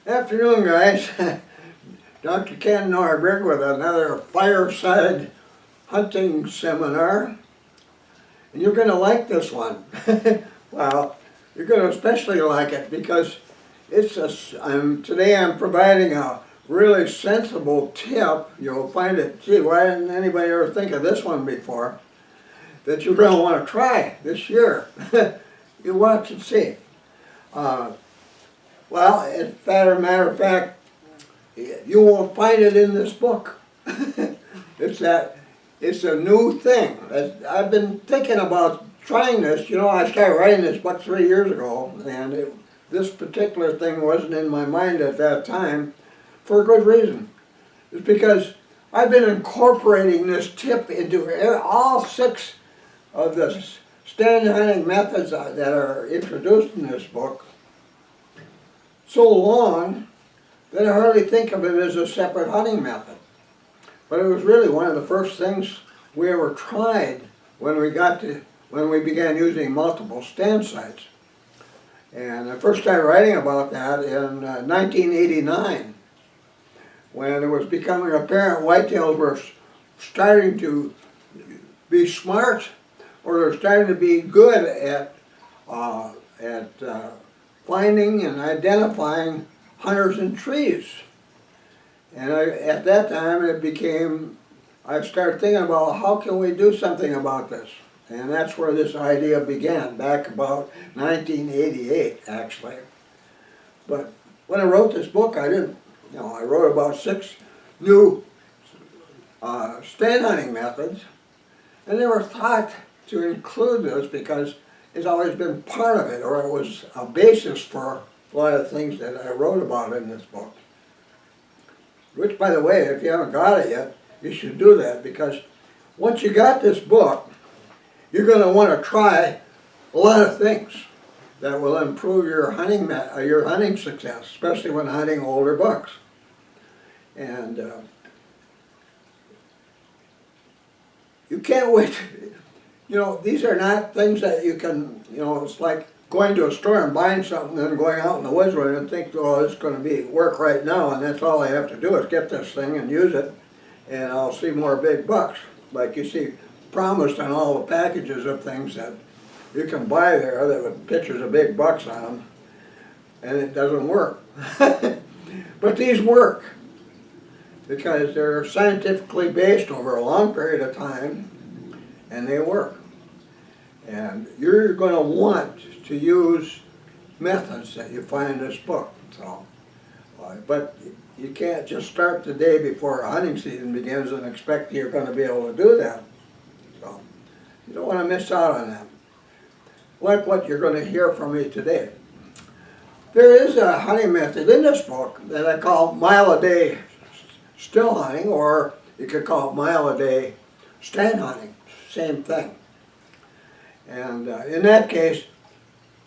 Afternoon, guys. Dr. Ken Nordberg with another fireside hunting seminar. And you're going to like this one. Well, you're going to especially like it because today I'm providing a really sensible tip. You'll find it, gee, why didn't anybody ever think of this one before? That you're going to want to try this year. You watch and see. Well, as a matter of fact, you won't find it in this book. It's a new thing. I've been thinking about trying this. You know, I started writing this book 3 years ago, and this particular thing wasn't in my mind at that time for a good reason. It's because I've been incorporating this tip into all 6 of the stand hunting methods that are introduced in this book so long that I hardly think of it as a separate hunting method. But it was really one of the first things we ever tried when we began using multiple stand sites. And I first started writing about that in 1989, when it was becoming apparent whitetails were starting to be smart, or they're starting to be good at finding and identifying hunters in trees. And at that time I started thinking about how can we do something about this. And that's where this idea began, back about 1988 actually. But when I wrote this book, I wrote about 6 new stand hunting methods, and they were thought to include this because it's always been part of it, or it was a basis for a lot of things that I wrote about in this book. Which, by the way, if you haven't got it yet, you should do that, because once you got this book, you're going to want to try a lot of things that will improve your hunting success, especially when hunting older bucks. And you can't wait. You know, these are not things that you can, it's like going to a store and buying something and then going out in the woods with it and think, oh, it's going to work right now, and that's all I have to do is get this thing and use it, and I'll see more big bucks. Like you see promised on all the packages of things that you can buy there that with pictures of big bucks on them, and it doesn't work. But these work because they're scientifically based over a long period of time, and they work. And you're going to want to use methods that you find in this book. So, but you can't just start the day before hunting season begins and expect you're going to be able to do that. So you don't want to miss out on that. Like what you're going to hear from me today. There is a hunting method in this book that I call mile-a-day still hunting, or you could call it mile-a-day stand hunting. Same thing. And in that case,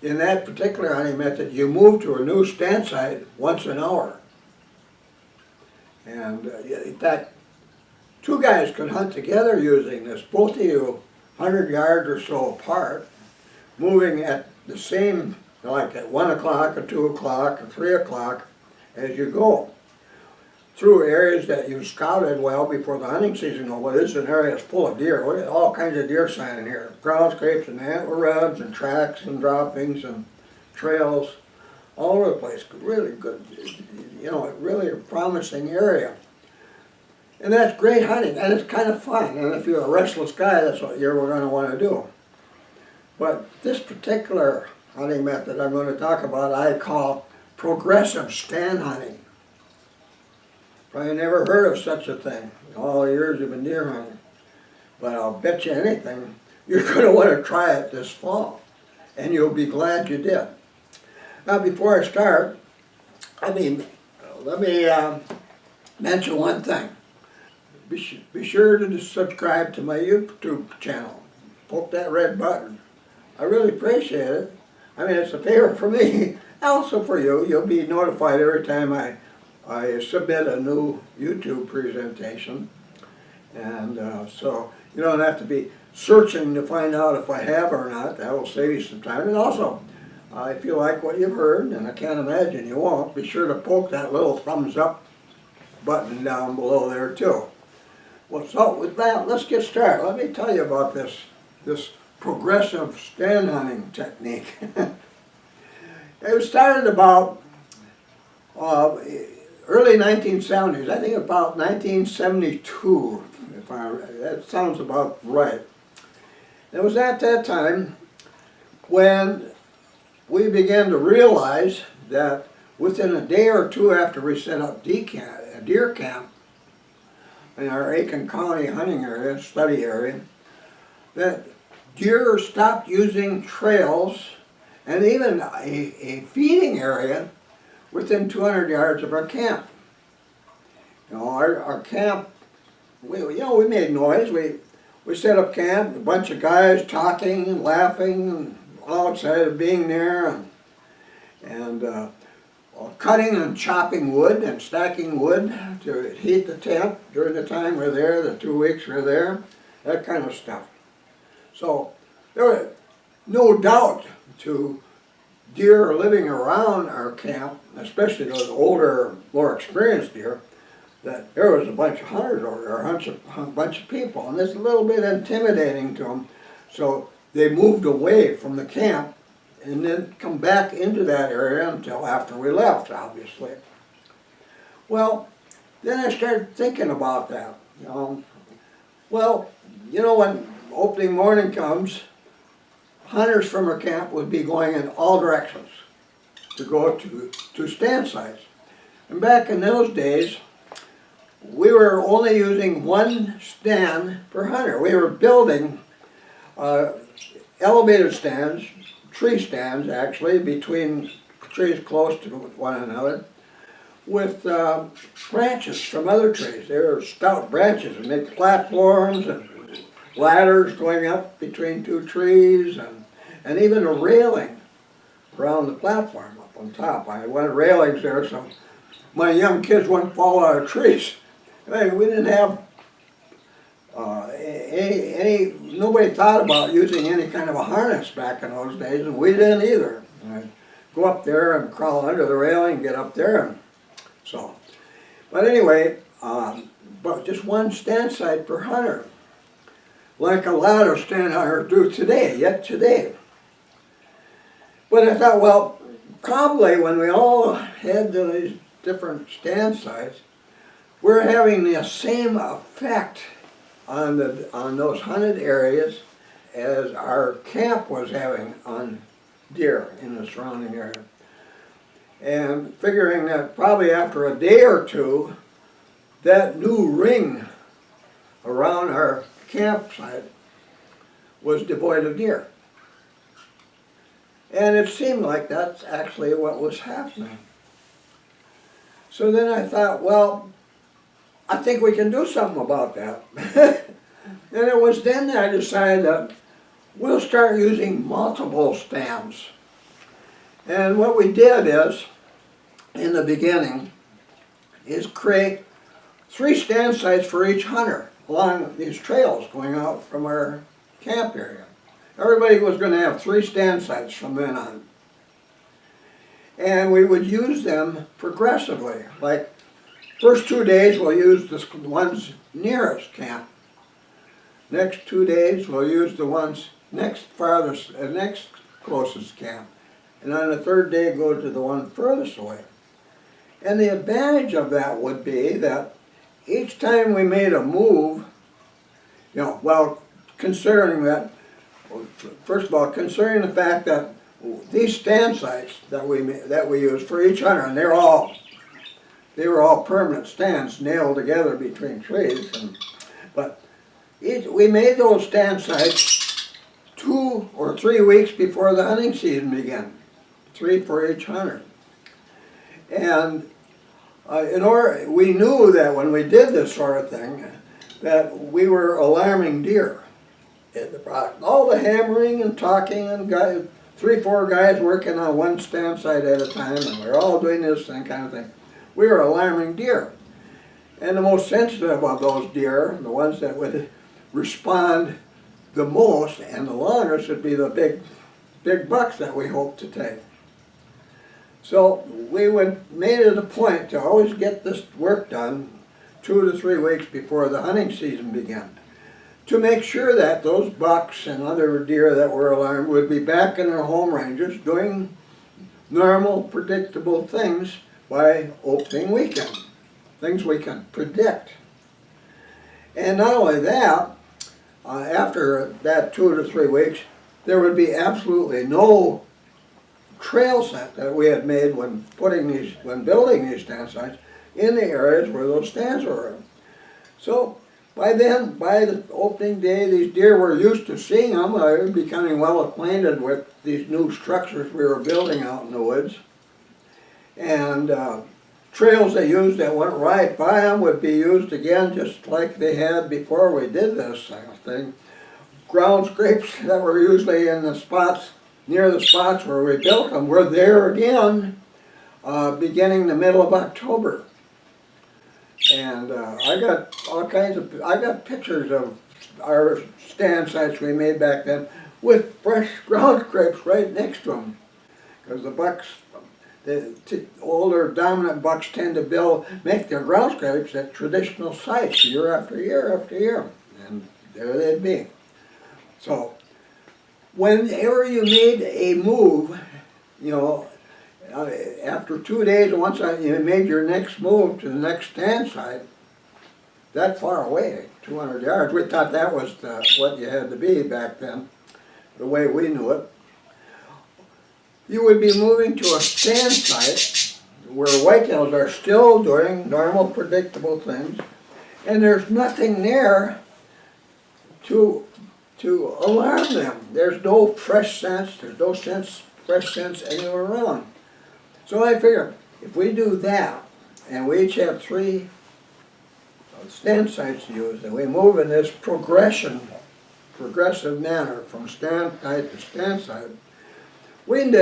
in that particular hunting method, you move to a new stand site once an hour. And in fact, 2 guys could hunt together using this, both of you 100 yards or so apart, moving at the same, like at 1 o'clock or 2 o'clock or 3 o'clock as you go, through areas that you scouted well before the hunting season. Well, this is an area that's full of deer. Look at all kinds of deer sign in here. Ground scrapes and antler rubs and tracks and droppings and trails all over the place. Really good, really a promising area. And that's great hunting, and it's kind of fun. And if you're a restless guy, that's what you're going to want to do. But this particular hunting method I'm going to talk about, I call progressive stand hunting. Probably never heard of such a thing in all the years you've been deer hunting. But I'll bet you anything, you're going to want to try it this fall. And you'll be glad you did. Now before I start, let me mention one thing. Be sure to subscribe to my YouTube channel. Poke that red button. I really appreciate it. I mean, it's a favor for me, also for you. You'll be notified every time I submit a new YouTube presentation, and so you don't have to be searching to find out if I have or not. That will save you some time. And also, if you like what you've heard, and I can't imagine you won't, be sure to poke that little thumbs up button down below there too. Well, so with that, let's get started. Let me tell you about this progressive stand hunting technique. It was started about early 1970s. I think about 1972, that sounds about right. It was at that time when we began to realize that within a day or two after we set up a deer camp in our Aiken County hunting area, study area, that deer stopped using trails and even a feeding area within 200 yards of our camp. You know, our camp, we made noise. We set up camp, a bunch of guys talking and laughing and all excited being there, and cutting and chopping wood and stacking wood to heat the tent during the time we're there, the 2 weeks we're there, that kind of stuff. So there was no doubt to deer living around our camp, especially those older, more experienced deer, that there was a bunch of hunters over there, a bunch of people, and it's a little bit intimidating to them. So they moved away from the camp and then come back into that area until after we left, obviously. Well, then I started thinking about that. Well, when opening morning comes, hunters from our camp would be going in all directions to go to stand sites. And back in those days, we were only using one stand per hunter. We were building elevated stands, tree stands actually, between trees close to one another, with branches from other trees. They were stout branches and made platforms and ladders going up between two trees, and even a railing around the platform up on top. I wanted railings there so my young kids wouldn't fall out of trees. I mean, we didn't have nobody thought about using any kind of a harness back in those days, and we didn't either. I'd go up there and crawl under the railing and get up there, and so. But anyway, but just one stand site per hunter, like a lot of stand hunters do today. But I thought, well, probably when we all head to these different stand sites, we're having the same effect on those hunted areas as our camp was having on deer in the surrounding area. And figuring that probably after a day or two, that new ring around our campsite was devoid of deer. And it seemed like that's actually what was happening. So then I thought, well, I think we can do something about that. And it was then that I decided that we'll start using multiple stands. And what we did is, in the beginning, is create 3 stand sites for each hunter along these trails going out from our camp area. Everybody was going to have 3 stand sites from then on. And we would use them progressively. Like, first 2 days we'll use the ones nearest camp. Next 2 days we'll use the ones next closest camp. And on the 3rd day go to the one furthest away. And the advantage of that would be that each time we made a move, considering that, first of all, considering the fact that these stand sites that we use for each hunter, and they were all permanent stands nailed together between trees, but we made those stand sites 2 or 3 weeks before the hunting season began, 3 for each hunter. And we knew that when we did this sort of thing, that we were alarming deer. All the hammering and talking and 3-4 guys working on one stand site at a time, and we were all doing this kind of thing. We were alarming deer. And the most sensitive of those deer, the ones that would respond the most and the longest, would be the big big bucks that we hope to take. So we made it a point to always get this work done 2 to 3 weeks before the hunting season began, to make sure that those bucks and other deer that were alarmed would be back in their home ranges doing normal, predictable things by opening weekend, things we can predict. And not only that, after that 2 to 3 weeks, there would be absolutely no trail set that we had made when building these stand sites in the areas where those stands were. So by then, by the opening day, these deer were used to seeing them. They were becoming well acquainted with these new structures we were building out in the woods. And trails they used that went right by them would be used again just like they had before we did this thing. Ground scrapes that were usually in the spots, near the spots where we built them, were there again beginning the middle of October. And I got pictures of our stand sites we made back then with fresh ground scrapes right next to them. Because the bucks, the older dominant bucks tend to make their ground scrapes at traditional sites year after year after year. And there they'd be. So whenever you made a move, you know, after 2 days, once you made your next move to the next stand site, that far away, 200 yards, we thought that was what you had to be back then, the way we knew it. You would be moving to a stand site where whitetails are still doing normal, predictable things, and there's nothing there to alarm them. There's no fresh scents, there's no fresh scents anywhere around. So I figure, if we do that, and we each have 3 stand sites to use, and we move in this progressive manner from stand site to stand site, we'd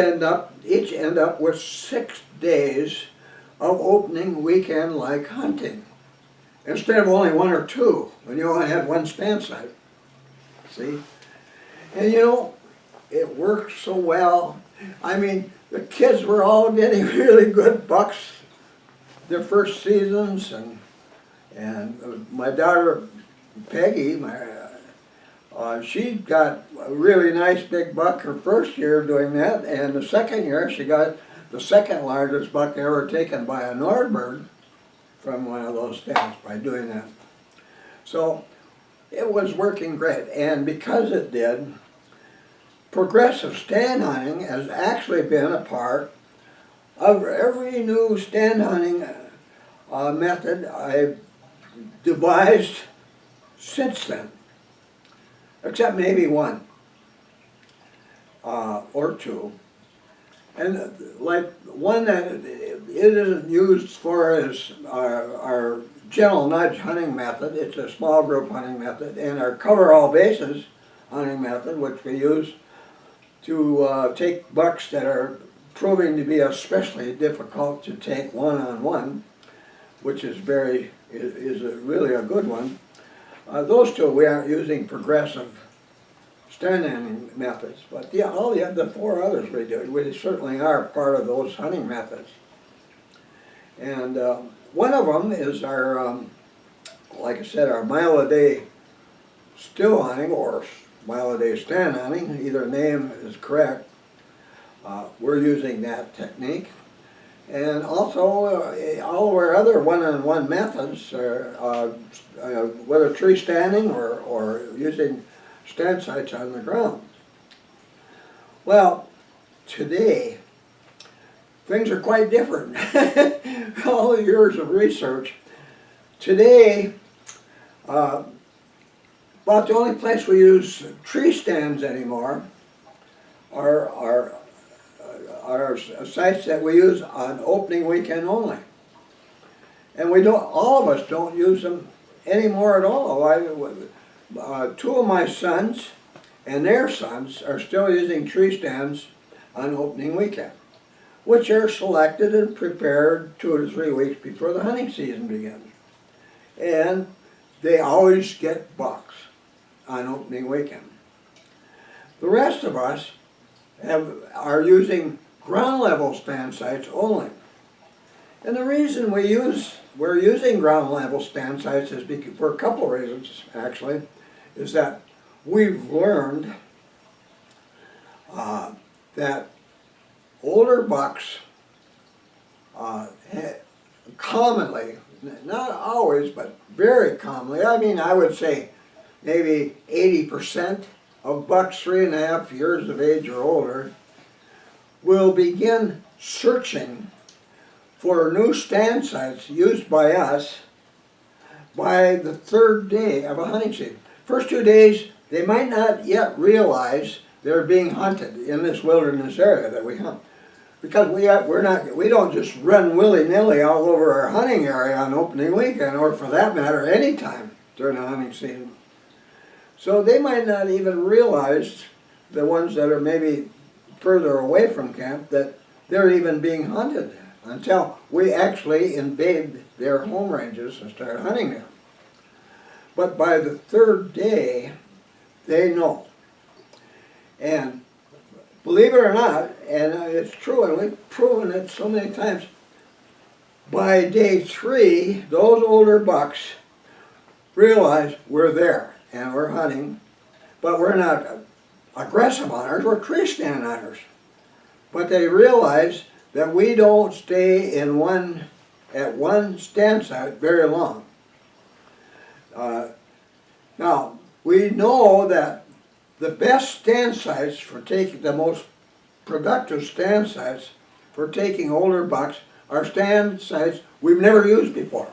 each end up with 6 days of opening weekend-like hunting, instead of only 1 or 2, when you only had 1 stand site. See? And you know, it worked so well. I mean, the kids were all getting really good bucks their first seasons, and my daughter Peggy, she got a really nice big buck her first year doing that, and the second year she got the second largest buck ever taken by a Nordberg from one of those stands by doing that. So it was working great, and because it did, progressive stand hunting has actually been a part of every new stand hunting method I've devised since then, except maybe 1 or 2. And like one that it isn't used for is our gentle nudge hunting method. It's a small group hunting method, and our cover all bases hunting method, which we use to take bucks that are proving to be especially difficult to take one-on-one, which is really a good one. Those 2 we aren't using progressive stand hunting methods, but yeah, all the 4 others we do. We certainly are part of those hunting methods. And one of them is our, like I said, our mile-a-day still hunting or mile-a-day stand hunting. Either name is correct. We're using that technique. And also all of our other one-on-one methods, whether tree standing or using stand sites on the ground. Well, today, things are quite different. All the years of research. Today, about the only place we use tree stands anymore are sites that we use on opening weekend only. And all of us don't use them anymore at all. 2 of my sons and their sons are still using tree stands on opening weekend, which are selected and prepared 2 to 3 weeks before the hunting season begins. And they always get bucks on opening weekend. The rest of us are using ground level stand sites only. And the reason we're using ground level stand sites is for a couple of reasons, actually, is that we've learned that older bucks commonly, not always, but very commonly, I mean, I would say maybe 80% of bucks 3.5 years of age or older will begin searching for new stand sites used by us by the 3rd day of a hunting season. First 2 days, they might not yet realize they're being hunted in this wilderness area that we hunt. Because we don't just run willy-nilly all over our hunting area on opening weekend, or for that matter, any time during the hunting season. So they might not even realize, the ones that are maybe further away from camp, that they're even being hunted until we actually invade their home ranges and start hunting them. But by the 3rd day, they know. And believe it or not, and it's true, and we've proven it so many times, by day 3, those older bucks realize we're there and we're hunting, but we're not aggressive hunters, we're tree stand hunters. But they realize that we don't stay at one stand site very long. Now, we know that the best stand sites for taking, the most productive stand sites for taking older bucks are stand sites we've never used before.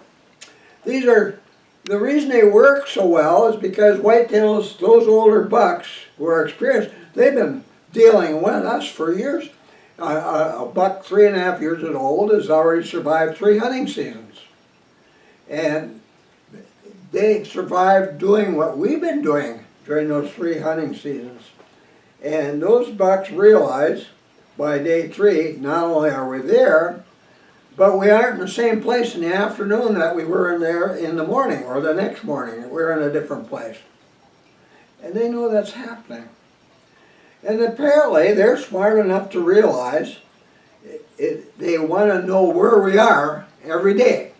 These are, the reason they work so well is because whitetails, those older bucks who are experienced, they've been dealing with us for years. A buck 3.5 years old has already survived 3 hunting seasons. And they survived doing what we've been doing during those 3 hunting seasons. And those bucks realize by day 3, not only are we there, but we aren't in the same place in the afternoon that we were in there in the morning or the next morning. We're in a different place. And they know that's happening. And apparently they're smart enough to realize they want to know where we are every day.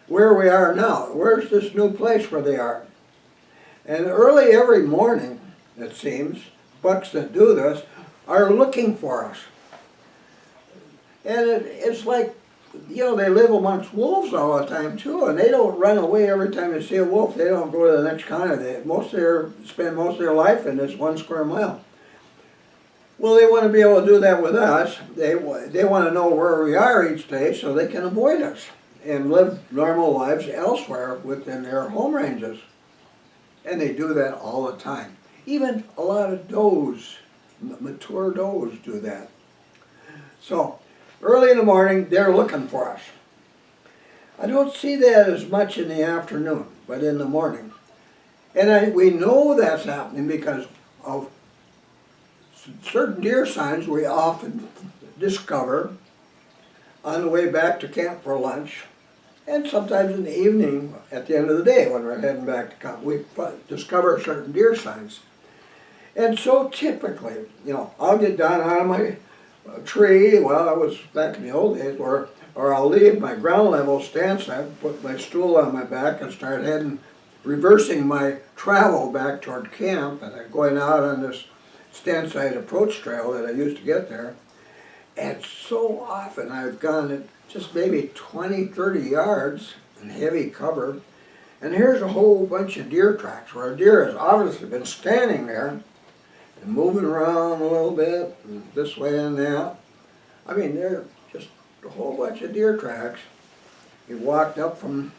Where we are now. Where's this new place where they are? And early every morning, it seems, bucks that do this are looking for us. And it's like, you know, they live amongst wolves all the time too, and they don't run away every time they see a wolf. They don't go to the next county. They spend most of their life in this 1 square mile. Well, they want to be able to do that with us. They want to know where we are each day so they can avoid us and live normal lives elsewhere within their home ranges. And they do that all the time. Even a lot of does, mature does, do that. So, early in the morning, they're looking for us. I don't see that as much in the afternoon, but in the morning. And we know that's happening because of certain deer signs we often discover on the way back to camp for lunch, and sometimes in the evening at the end of the day when we're heading back to camp, we discover certain deer signs. And so typically, you know, I'll get down out of my tree, well, I was back in the old days, or I'll leave my ground level stand site, put my stool on my back and start reversing my travel back toward camp, and I'm going out on this stand site approach trail that I used to get there. And so often I've gone at just maybe 20, 30 yards in heavy cover, and here's a whole bunch of deer tracks where a deer has obviously been standing there and moving around a little bit, and this way and that. I mean, they're just a whole bunch of deer tracks. He walked up from,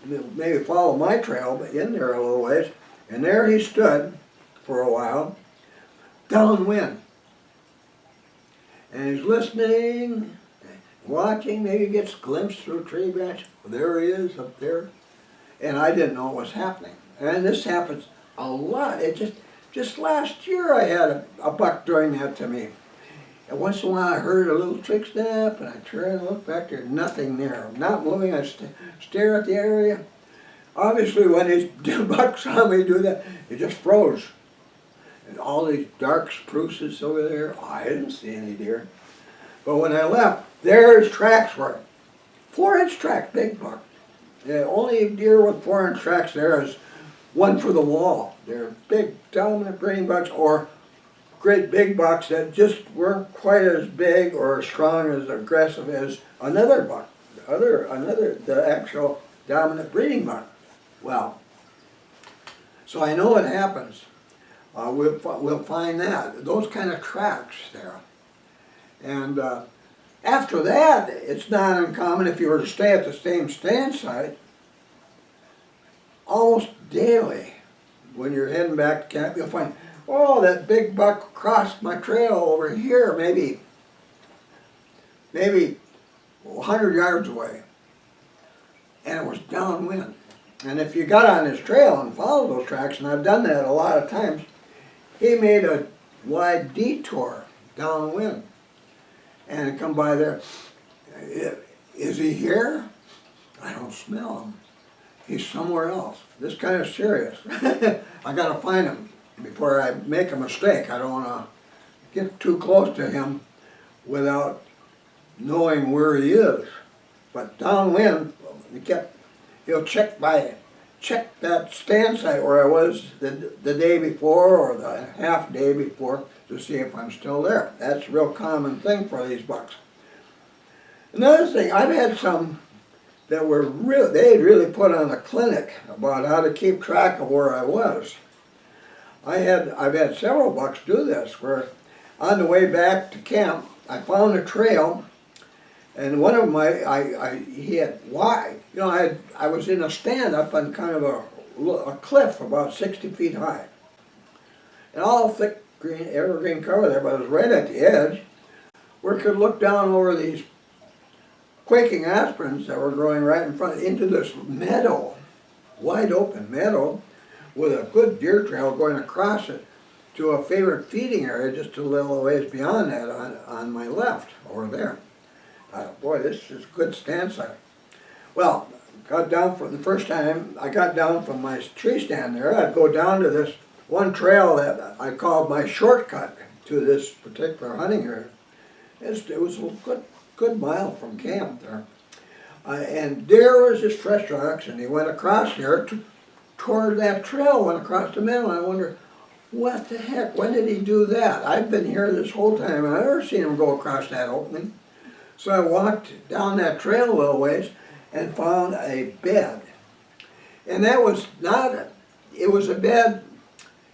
maybe follow my trail, but in there a little ways, and there he stood for a while, downwind. And he's listening, watching, maybe gets a glimpse through a tree branch. Well, there he is up there. And I didn't know what was happening. And this happens a lot. It just last year I had a buck doing that to me. And once in a while I heard a little twig snap, and I turn and look back there, nothing there. Not moving, I stare at the area. Obviously when these bucks saw me do that, it just froze. all these dark spruces over there. I didn't see any deer. But when I left, there's tracks were 4-inch tracks, big buck. The only deer with 4-inch tracks there is one for the wall. They're big dominant breeding bucks or great big bucks that just weren't quite as big or as strong as aggressive as another buck, the actual dominant breeding buck. Well, so I know what happens. We'll find that, those kind of tracks there. And after that, it's not uncommon if you were to stay at the same stand site, almost daily, when you're heading back to camp, you'll find, oh, that big buck crossed my trail over here, maybe 100 yards away, and it was downwind. And if you got on his trail and followed those tracks, and I've done that a lot of times, he made a wide detour downwind and come by there. Is he here? I don't smell him. He's somewhere else. This guy is serious. I gotta find him before I make a mistake. I don't wanna get too close to him without knowing where he is. But downwind, he'll check that stand site where I was the day before or the half day before to see if I'm still there. That's a real common thing for these bucks. Another thing, I've had some that were they really put on a clinic about how to keep track of where I was. I've had several bucks do this, where on the way back to camp, I found a trail, and one of them he had wide. You know, I was in a stand up on kind of a cliff about 60 feet high, and all thick green evergreen cover there, but it was right at the edge, where you could look down over these quaking aspens that were growing right in front into this meadow, wide open meadow, with a good deer trail going across it to a favorite feeding area just a little ways beyond that on my left, over there. Boy, this is a good stand site. Well, got down for the first time I got down from my tree stand there, I'd go down to this one trail that I called my shortcut to this particular hunting area. It was a good mile from camp there. And there was this fresh tracks, and he went across here toward that trail, went across the middle, and I wonder, what the heck, when did he do that? I've been here this whole time, and I've never seen him go across that opening. So I walked down that trail a little ways and found a bed. And that was it was a bed,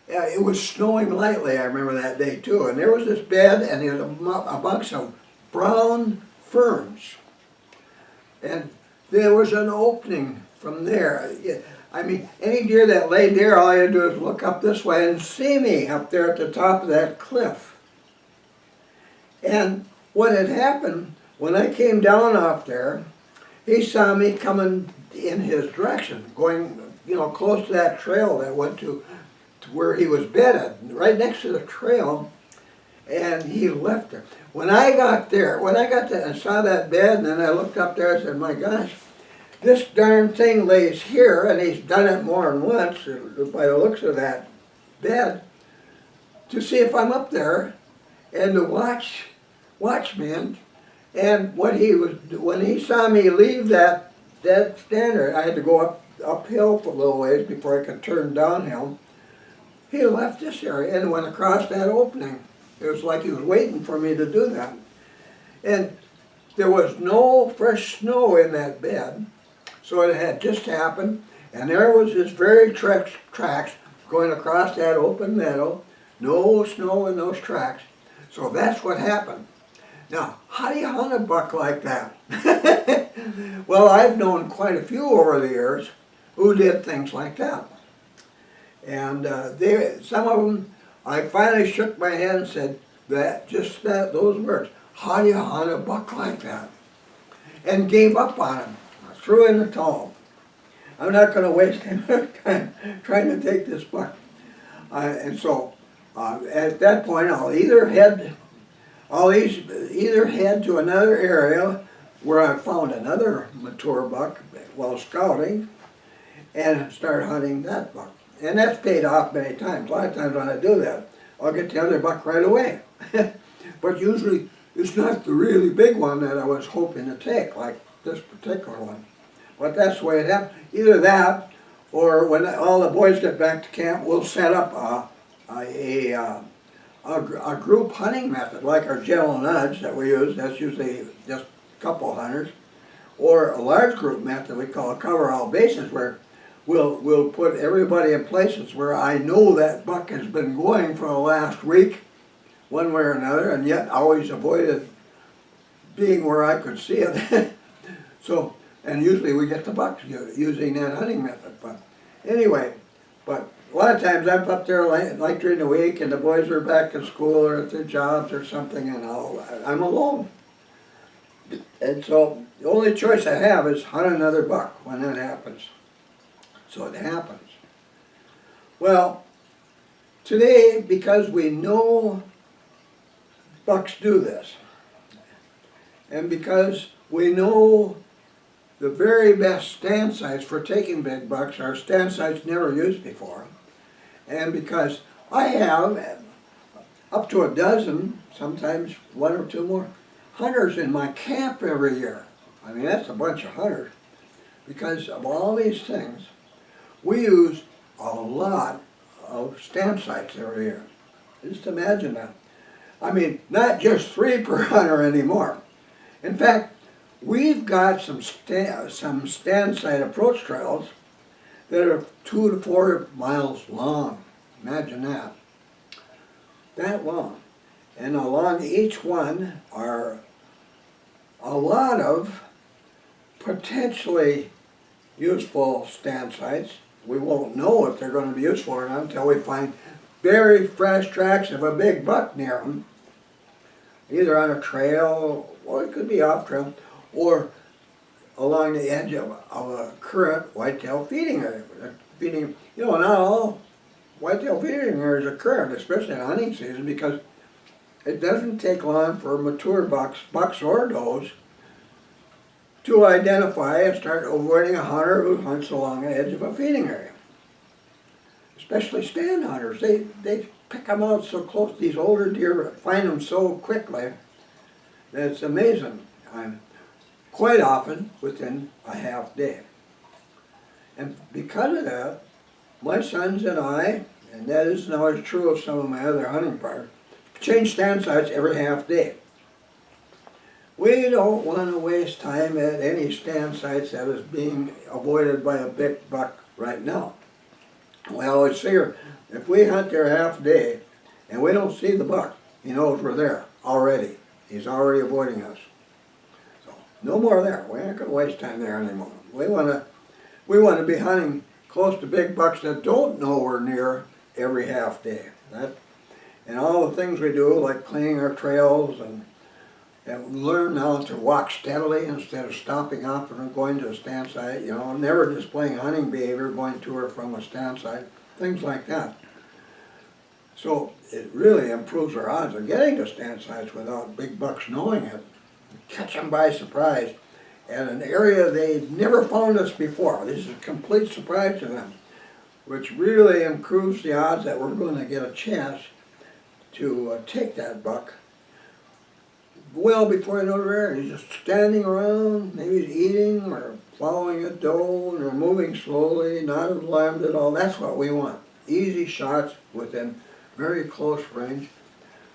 it was snowing lightly, I remember that day too, and there was this bed, and there was a bunch of brown ferns. And there was an opening from there. I mean, any deer that laid there, all you had to do is look up this way and see me up there at the top of that cliff. And what had happened, when I came down off there, he saw me coming in his direction, going, close to that trail that went to where he was bedded, right next to the trail, and he left there. When I got there and saw that bed, and then I looked up there, I said, my gosh, this darn thing lays here, and he's done it more than once, by the looks of that bed, to see if I'm up there, and to watch me. And when he saw me leave that standard, I had to go uphill for a little ways before I could turn downhill. He left this area and went across that opening. It was like he was waiting for me to do that. And there was no fresh snow in that bed, so it had just happened, and there was his very tracks going across that open meadow, no snow in those tracks. So that's what happened. Now, how do you hunt a buck like that? Well, I've known quite a few over the years who did things like that. And some of them, I finally shook my head and said those words, how do you hunt a buck like that? And gave up on him, threw in the towel. I'm not going to waste any more time trying to take this buck. And so, at that point, I'll either head to another area where I found another mature buck while scouting and start hunting that buck. And that's paid off many times. A lot of times when I do that, I'll get the other buck right away. But usually it's not the really big one that I was hoping to take, like this particular one. But that's the way it happened. Either that, or when all the boys get back to camp, we'll set up a group hunting method, like our gentle nudge that we use. That's usually just a couple hunters. Or a large group method we call cover all bases, where we'll put everybody in places where I know that buck has been going for the last week, one way or another, and yet always avoided being where I could see it. So, and usually we get the bucks using that hunting method. But anyway, but a lot of times I'm up there like during the week, and the boys are back at school or at their jobs or something, and I'm alone. And so the only choice I have is hunt another buck when that happens. So it happens. Well, today, because we know bucks do this, and because we know the very best stand sites for taking big bucks are stand sites never used before, and because I have up to a dozen, sometimes one or two more, hunters in my camp every year. I mean, that's a bunch of hunters. Because of all these things, we use a lot of stand sites every year. Just imagine that. I mean, not just 3 per hunter anymore. In fact, we've got some stand site approach trails that are 2 to 4 miles long. Imagine that. That long. And along each one are a lot of potentially useful stand sites. We won't know if they're going to be useful or not until we find very fresh tracks of a big buck near them, either on a trail, or it could be off trail, or along the edge of a current whitetail feeding area. You know, not all whitetail feeding areas are current, especially in hunting season, because it doesn't take long for mature bucks or does, to identify and start avoiding a hunter who hunts along the edge of a feeding area. Especially stand hunters, they pick them out so close. These older deer find them so quickly that it's amazing. I'm quite often within a half day. And because of that, my sons and I, and that isn't always true of some of my other hunting partners, change stand sites every half day. We don't want to waste time at any stand sites that is being avoided by a big buck right now. We always figure if we hunt there half a day and we don't see the buck, he knows we're there already. He's already avoiding us. So no more there. We ain't going to waste time there anymore. We want to be hunting close to big bucks that don't know we're near every half day. And all the things we do, like cleaning our trails and learn now to walk steadily instead of stopping up and going to a stand site, you know, never displaying hunting behavior going to or from a stand site, things like that. So it really improves our odds of getting to stand sites without big bucks knowing it. Catch them by surprise at an area they've never found us before. This is a complete surprise to them, which really improves the odds that we're going to get a chance to take that buck well before you know where he's just standing around, maybe he's eating or following a doe or moving slowly, not alarmed at all. That's what we want. Easy shots within very close range,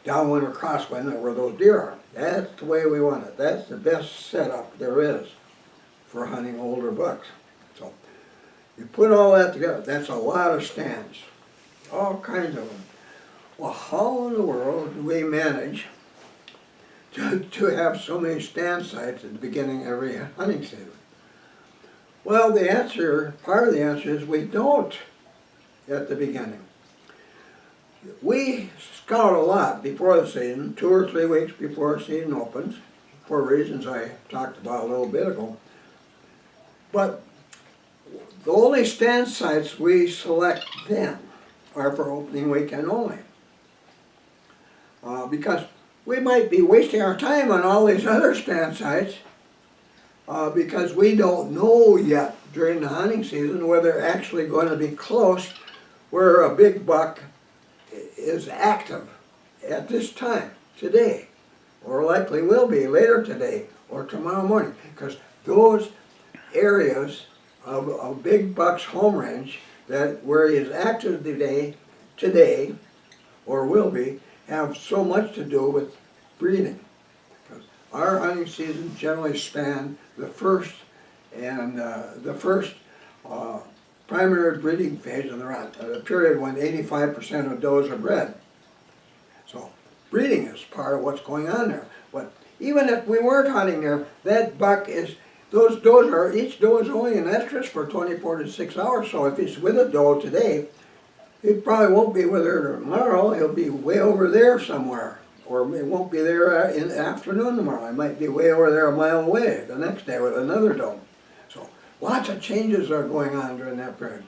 downwind or crosswind where those deer are. That's the way we want it. That's the best setup there is for hunting older bucks. So you put all that together, that's a lot of stands, all kinds of them. Well, how in the world do we manage to have so many stand sites at the beginning of every hunting season? Well, the answer, part of the answer is we don't at the beginning. We scout a lot before the season, 2 or 3 weeks before the season opens, for reasons I talked about a little bit ago. But the only stand sites we select then are for opening weekend only. Because we might be wasting our time on all these other stand sites because we don't know yet during the hunting season whether they're actually going to be close where a big buck is active at this time, today, or likely will be later today or tomorrow morning, because those areas of big buck's home range that where he is active today, or will be, have so much to do with breeding. Our hunting season generally span the first primary breeding phase of the rut, the period when 85% of does are bred. So breeding is part of what's going on there. But even if we weren't hunting there, that buck is, each doe is only in estrus for 24 to 6 hours. So if he's with a doe today, he probably won't be with her tomorrow. He'll be way over there somewhere. Or he won't be there in the afternoon tomorrow. He might be way over there a mile away the next day with another doe. So lots of changes are going on during that period.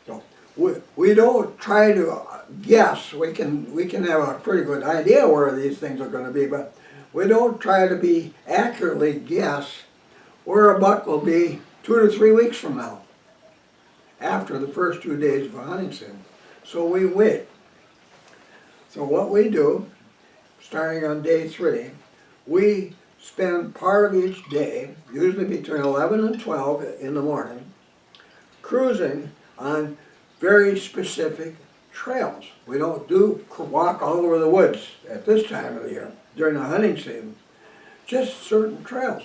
So we don't try to guess. We can have a pretty good idea where these things are going to be, but we don't try to be accurately guess where a buck will be 2 to 3 weeks from now, after the first 2 days of a hunting season. So we wait. So what we do, starting on day 3, we spend part of each day, usually between 11 and 12 in the morning, cruising on very specific trails. We don't walk all over the woods at this time of the year, during the hunting season, just certain trails.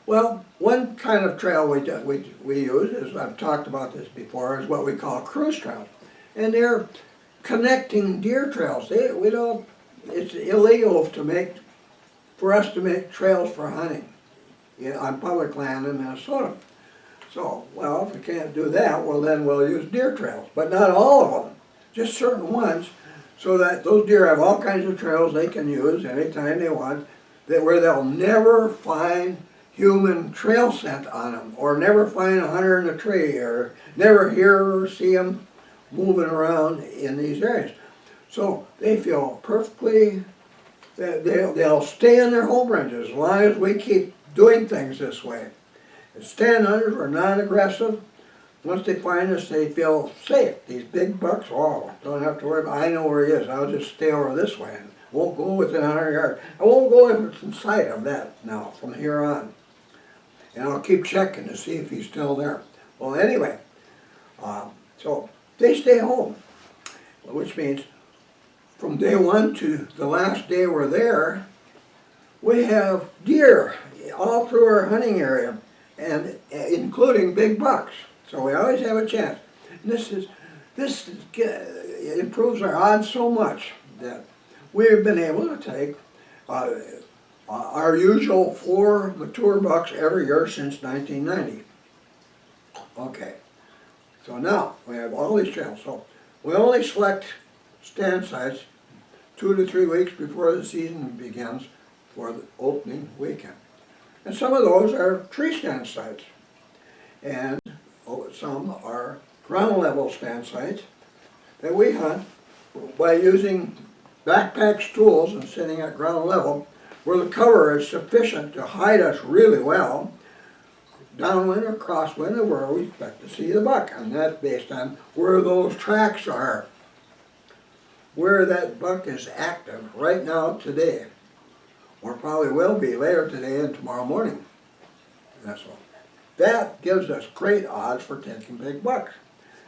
Well, one kind of trail we use, as I've talked about this before, is what we call cruise trails. And they're connecting deer trails. It's illegal for us to make trails for hunting on public land in Minnesota. So, well, if we can't do that, well then we'll use deer trails. But not all of them, just certain ones, so that those deer have all kinds of trails they can use anytime they want, where they'll never find human trail scent on them, or never find a hunter in a tree, or never hear or see them moving around in these areas. So they feel perfectly, they'll stay in their home ranges as long as we keep doing things this way. And stand hunters are non-aggressive. Once they find us, they feel safe. These big bucks, don't have to worry about, I know where he is, I'll just stay over this way. And won't go within 100 yards. I won't go in sight of that now, from here on. And I'll keep checking to see if he's still there. Well, anyway, so they stay home, which means from day 1 to the last day we're there, we have deer all through our hunting area, and including big bucks. So we always have a chance. And this improves our odds so much that we've been able to take our usual 4 mature bucks every year since 1990. Okay, so now we have all these trails. So we only select stand sites 2 to 3 weeks before the season begins for the opening weekend. And some of those are tree stand sites, and some are ground level stand sites that we hunt by using backpack stools and sitting at ground level, where the cover is sufficient to hide us really well, downwind or crosswind, or where we expect to see the buck. And that's based on where those tracks are, where that buck is active right now today, or probably will be later today and tomorrow morning. That's all. That gives us great odds for taking big bucks.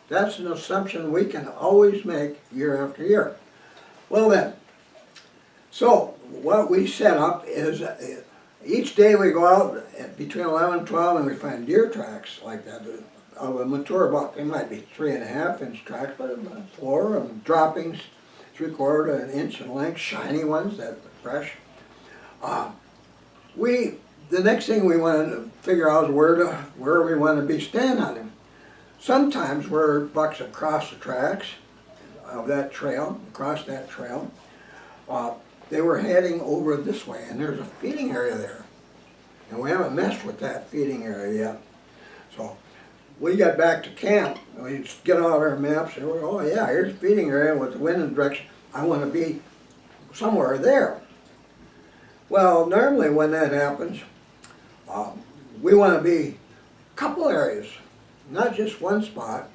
That's an assumption we can always make year after year. Well then, so what we set up is each day we go out at between 11 and 12 and we find deer tracks like that. Of a mature buck, they might be 3.5-inch tracks, but 4, and droppings 3/4 of an inch in length, shiny ones that are fresh. The next thing we want to figure out is where we want to be stand hunting. Sometimes where bucks across the tracks of that trail, they were heading over this way, and there's a feeding area there. And we haven't messed with that feeding area yet. So we got back to camp, and we get out our maps, and we're, oh yeah, here's a feeding area with the wind and direction. I want to be somewhere there. Well, normally when that happens, we want to be a couple areas, not just one spot,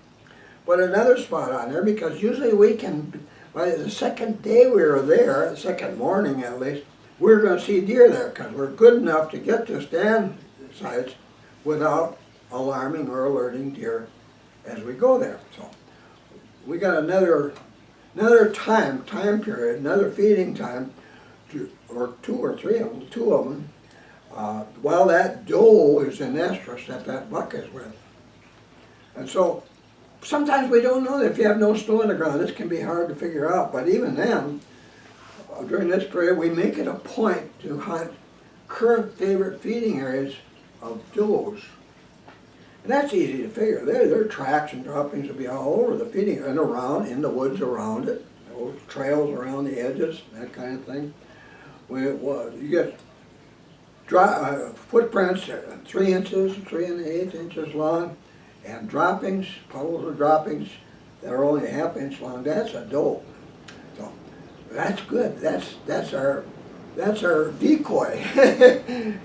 but another spot on there, because usually we can by the second day we were there, the second morning at least, we were going to see deer there because we're good enough to get to stand sites without alarming or alerting deer as we go there. So we got another time period, another feeding time, or two or three of them, two of them, while that doe is in estrus that buck is with. And so sometimes we don't know that if you have no snow on the ground, this can be hard to figure out. But even then, during this period, we make it a point to hunt current favorite feeding areas of does. And that's easy to figure. Their tracks and droppings will be all over the feeding and around, in the woods around it, those trails around the edges, that kind of thing. You get footprints 3 inches, 3 1/8 inches long, and droppings, puddles of droppings that are only a ½ inch long. That's a doe. So that's good. That's our decoy.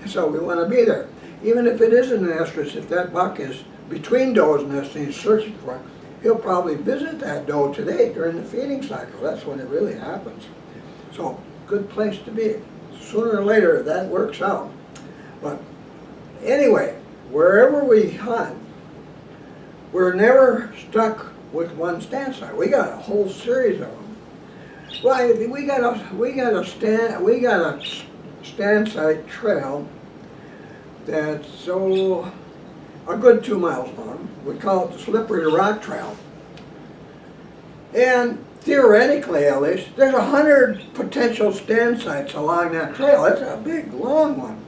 So we want to be there. Even if it isn't an estrus, if that buck is between does nests and he's searching for it, he'll probably visit that doe today during the feeding cycle. That's when it really happens. So good place to be. Sooner or later that works out. But anyway, wherever we hunt, we're never stuck with one stand site. We got a whole series of them. Well, we got a stand site trail that's so a good 2 miles long. We call it the Slippery Rock Trail. And theoretically, at least, there's 100 potential stand sites along that trail. It's a big, long one.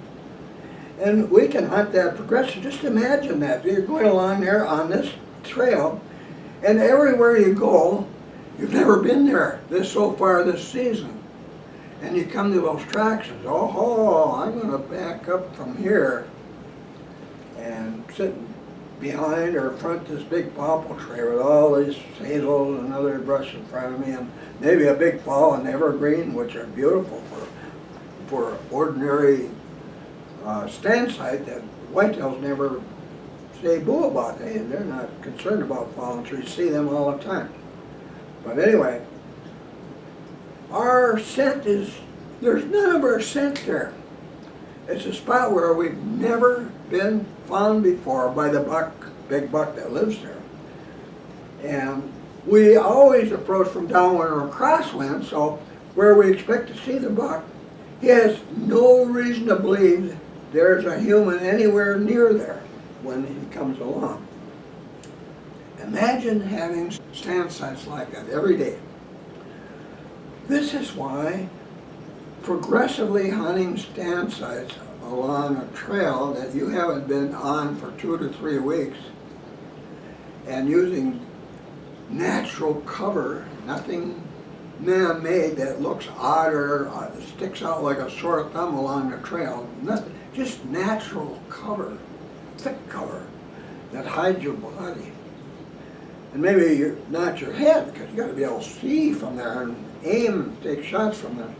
And we can hunt that progressive. Just imagine that. You're going along there on this trail, and everywhere you go, you've never been there so far this season. And you come to those tracks and oh, I'm going to back up from here and sit behind or front this big popple tree with all these hazels and other brush in front of me, and maybe a big fallen evergreen, which are beautiful for ordinary stand site that whitetails never say boo about. They're not concerned about fallen trees. See them all the time. But anyway, our scent there's none of our scent there. It's a spot where we've never been found before by the big buck that lives there. And we always approach from downwind or crosswind, so where we expect to see the buck, he has no reason to believe there's a human anywhere near there when he comes along. Imagine having stand sites like that every day. This is why progressively hunting stand sites along a trail that you haven't been on for 2 to 3 weeks and using natural cover, nothing man-made that looks odd or sticks out like a sore thumb along the trail, nothing, just natural cover, thick cover that hides your body. And maybe not your head, because you got to be able to see from there and aim and take shots from there.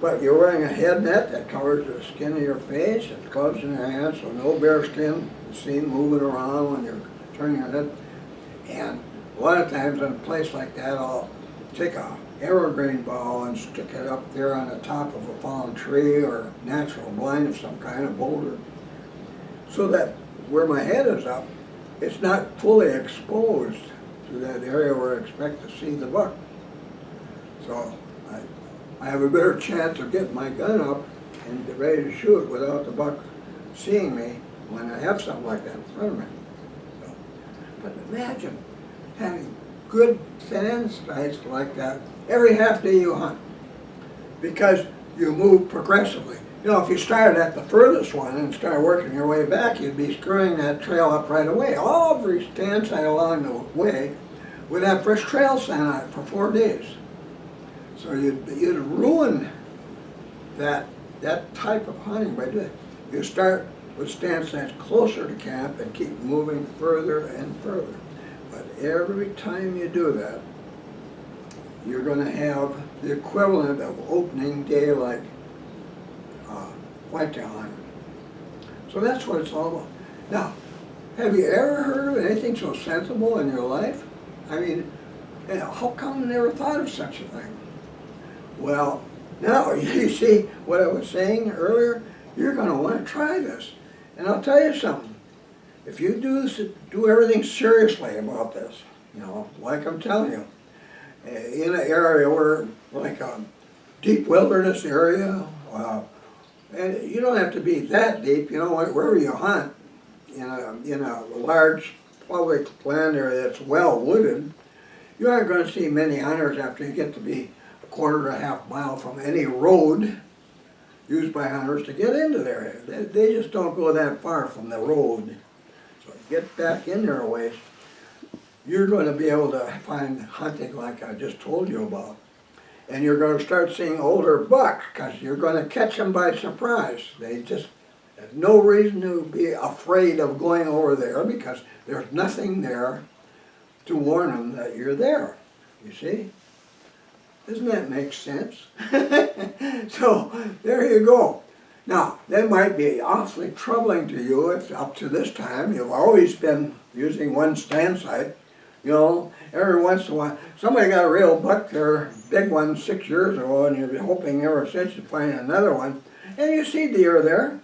But you're wearing a head net that covers the skin of your face, and gloves in your hands, so no bare skin is seen moving around when you're turning your head. And a lot of times in a place like that, I'll take a evergreen bough and stick it up there on the top of a fallen tree or natural blind of some kind of boulder, so that where my head is up, it's not fully exposed to that area where I expect to see the buck. So I have a better chance of getting my gun up and get ready to shoot without the buck seeing me when I have something like that in front of me. So, but imagine having good stand sites like that every half day you hunt, because you move progressively. You know, if you started at the furthest one and started working your way back, you'd be screwing that trail up right away. Every stand site along the way would have fresh trail sand on it for 4 days. So you'd ruin that type of hunting by doing it. You start with stand sites closer to camp and keep moving further and further. But every time you do that, you're going to have the equivalent of opening day like whitetail hunting. So that's what it's all about. Now, have you ever heard of anything so sensible in your life? I mean, And how come I never thought of such a thing? Well, now, you see what I was saying earlier? You're going to want to try this. And I'll tell you something. If you do everything seriously about this, like I'm telling you, in an area where, like a deep wilderness area, and you don't have to be that deep, wherever you hunt, in a large public land area that's well wooded, you aren't going to see many hunters after you get to be a quarter to a half mile from any road used by hunters to get into there. They just don't go that far from the road. So you get back in there a ways, you're going to be able to find hunting like I just told you about. And you're going to start seeing older bucks because you're going to catch them by surprise. They just have no reason to be afraid of going over there because there's nothing there to warn them that you're there, you see? Doesn't that make sense? So, there you go. Now, that might be awfully troubling to you if up to this time you've always been using one stand site. Every once in a while, somebody got a real buck there, big one 6 years ago, and you're hoping ever since you find another one. And you see deer there,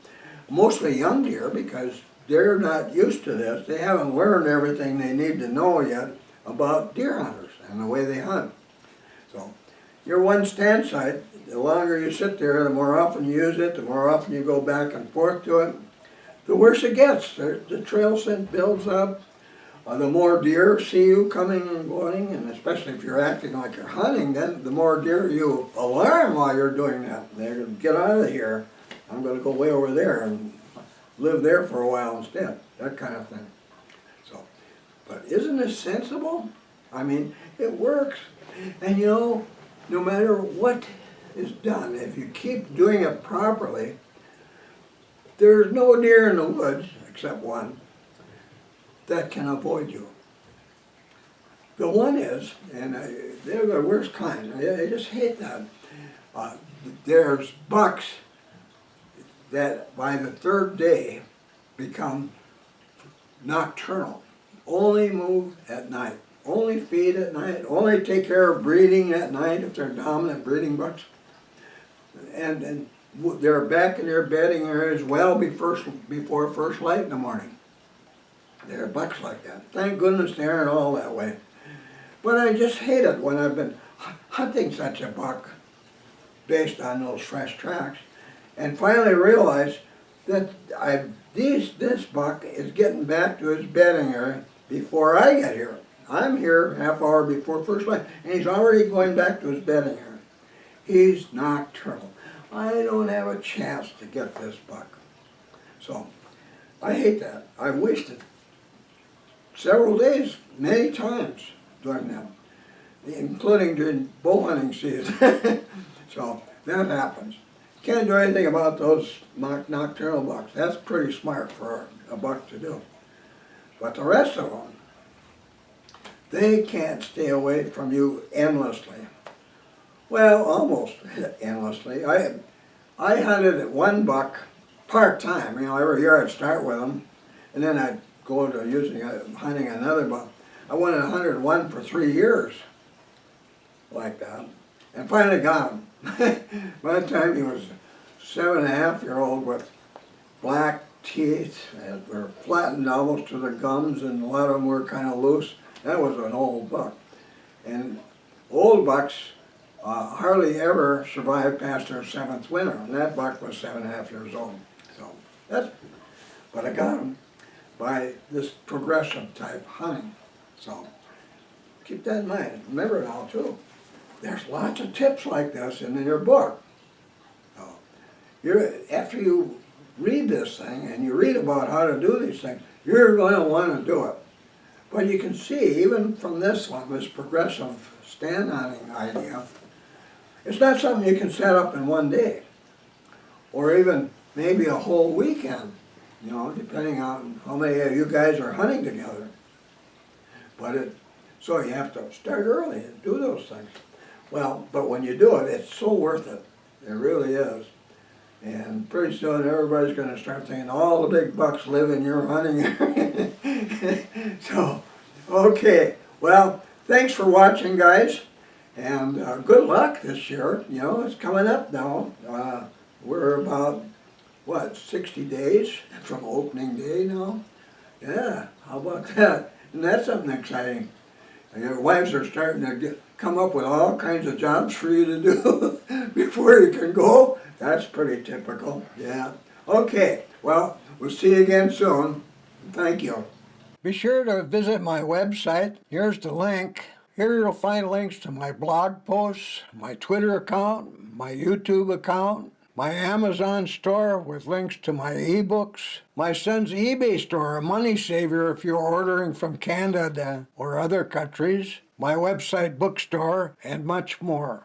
mostly young deer, because they're not used to this. They haven't learned everything they need to know yet about deer hunters and the way they hunt. So, your one stand site, the longer you sit there, the more often you use it, the more often you go back and forth to it, the worse it gets. The trail scent builds up. The more deer see you coming and going, and especially if you're acting like you're hunting, then the more deer you alarm while you're doing that. They're going to get out of here. I'm going to go way over there and live there for a while instead. That kind of thing. So, but isn't this sensible? I mean, it works. And no matter what is done, if you keep doing it properly, there's no deer in the woods, except one, that can avoid you. The one is, and they're the worst kind, I just hate that. There's bucks that by the third day become nocturnal, only move at night, only feed at night, only take care of breeding at night if they're dominant breeding bucks. And they're back in their bedding areas well before first light in the morning. There are bucks like that. Thank goodness they aren't all that way. But I just hate it when I've been hunting such a buck based on those fresh tracks and finally realized that this buck is getting back to his bedding area before I get here. I'm here half hour before first light and he's already going back to his bedding area. He's nocturnal. I don't have a chance to get this buck. So I hate that. I wasted several days, many times doing that, including during bow hunting season. So that happens. Can't do anything about those nocturnal bucks. That's pretty smart for a buck to do. But the rest of them, they can't stay away from you endlessly. Well, almost endlessly. I hunted one buck part-time. Every year I'd start with him, and then I'd go to hunting another buck. I went and hunted one for 3 years, like that, and finally got him. By the time he was 7.5-year-old with black teeth that were flattened almost to the gums, and a lot of them were kind of loose. That was an old buck. And old bucks hardly ever survive past their 7th winter, and that buck was 7.5 years old. But I got him by this progressive type hunting. So keep that in mind. Remember now too, there's lots of tips like this in your book. After you read this thing and you read about how to do these things, you're going to want to do it. But you can see, even from this one, this progressive stand hunting idea, it's not something you can set up in one day, or even maybe a whole weekend, depending on how many of you guys are hunting together. So you have to start early and do those things. Well, but when you do it, it's so worth it. It really is. And pretty soon everybody's going to start thinking all the big bucks live in your hunting area. So, okay. Well, thanks for watching, guys, and good luck this year. You know, it's coming up now. We're about, what, 60 days from opening day now? Yeah, how about that? And that's something exciting. And your wives are starting to come up with all kinds of jobs for you to do before you can go. That's pretty typical, yeah. Okay, well, we'll see you again soon. Thank you. Be sure to visit my website. Here's the link. Here you'll find links to my blog posts, my Twitter account, my YouTube account, my Amazon store with links to my ebooks, my son's eBay store, a money saver if you're ordering from Canada or other countries, my website bookstore, and much more.